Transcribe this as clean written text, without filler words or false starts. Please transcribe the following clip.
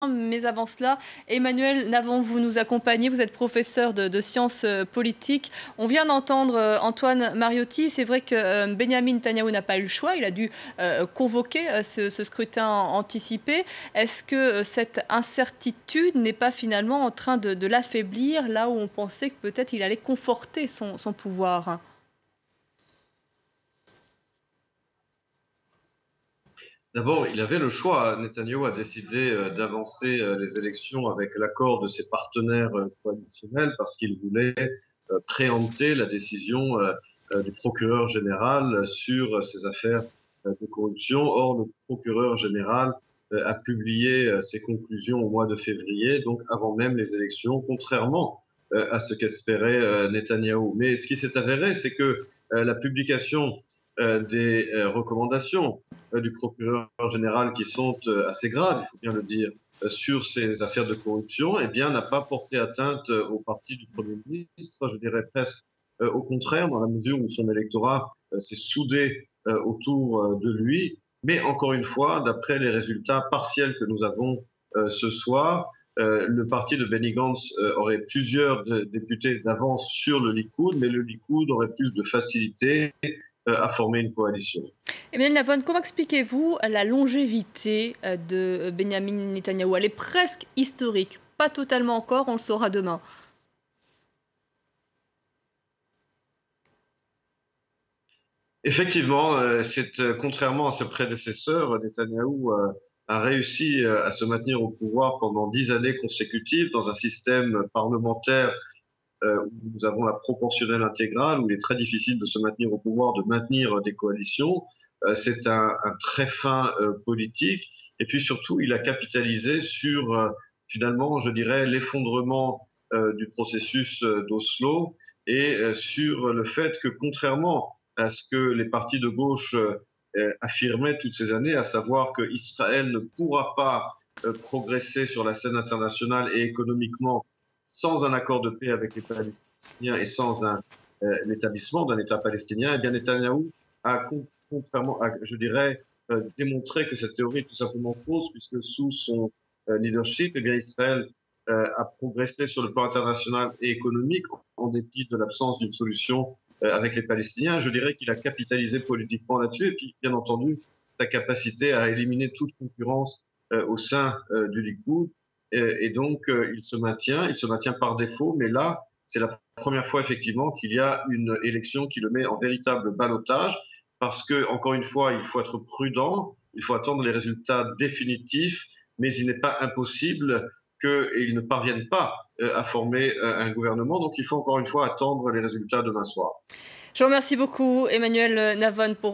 Mais avant cela, Emmanuel Navon, vous nous accompagnez, vous êtes professeur de sciences politiques. On vient d'entendre Antoine Mariotti. C'est vrai que Benyamin Netanyahou n'a pas eu le choix, il a dû convoquer ce scrutin anticipé. Est-ce que cette incertitude n'est pas finalement en train de l'affaiblir, là où on pensait que peut-être il allait conforter son pouvoir ? D'abord, il avait le choix. Netanyahou a décidé d'avancer les élections avec l'accord de ses partenaires coalitionnels parce qu'il voulait préempter la décision du procureur général sur ces affaires de corruption. Or, le procureur général a publié ses conclusions au mois de février, donc avant même les élections, contrairement à ce qu'espérait Netanyahou. Mais ce qui s'est avéré, c'est que la publication des recommandations du procureur général qui sont assez graves, il faut bien le dire, sur ces affaires de corruption, eh bien, n'a pas porté atteinte au parti du Premier ministre, je dirais presque au contraire, dans la mesure où son électorat s'est soudé autour de lui. Mais encore une fois, d'après les résultats partiels que nous avons ce soir, le parti de Benny Gantz aurait plusieurs députés d'avance sur le Likoud, mais le Likoud aurait plus de facilité à former une coalition. Emmanuel Navon, comment expliquez-vous la longévité de Benyamin Netanyahou? Elle est presque historique, pas totalement encore, on le saura demain. Effectivement, contrairement à ses prédécesseurs, Netanyahou a réussi à se maintenir au pouvoir pendant 10 années consécutives dans un système parlementaire où nous avons la proportionnelle intégrale, où il est très difficile de se maintenir au pouvoir, de maintenir des coalitions. C'est un très fin politique. Et puis surtout, il a capitalisé sur, finalement, je dirais, l'effondrement du processus d'Oslo et sur le fait que, contrairement à ce que les partis de gauche affirmaient toutes ces années, à savoir qu'Israël ne pourra pas progresser sur la scène internationale et économiquement sans un accord de paix avec les Palestiniens et sans l'établissement d'un État palestinien, eh bien Netanyahou a, contrairement à, je dirais, démontré que cette théorie est tout simplement fausse, puisque sous son leadership, eh bien Israël a progressé sur le plan international et économique en dépit de l'absence d'une solution avec les Palestiniens. Je dirais qu'il a capitalisé politiquement là-dessus et puis, bien entendu, sa capacité à éliminer toute concurrence au sein du Likoud. Et donc, il se maintient par défaut, mais là, c'est la première fois effectivement qu'il y a une élection qui le met en véritable ballottage, parce que, encore une fois, il faut être prudent, il faut attendre les résultats définitifs, mais il n'est pas impossible qu'ils ne parviennent pas à former un gouvernement. Donc, il faut encore une fois attendre les résultats demain soir. Je vous remercie beaucoup, Emmanuel Navon, pour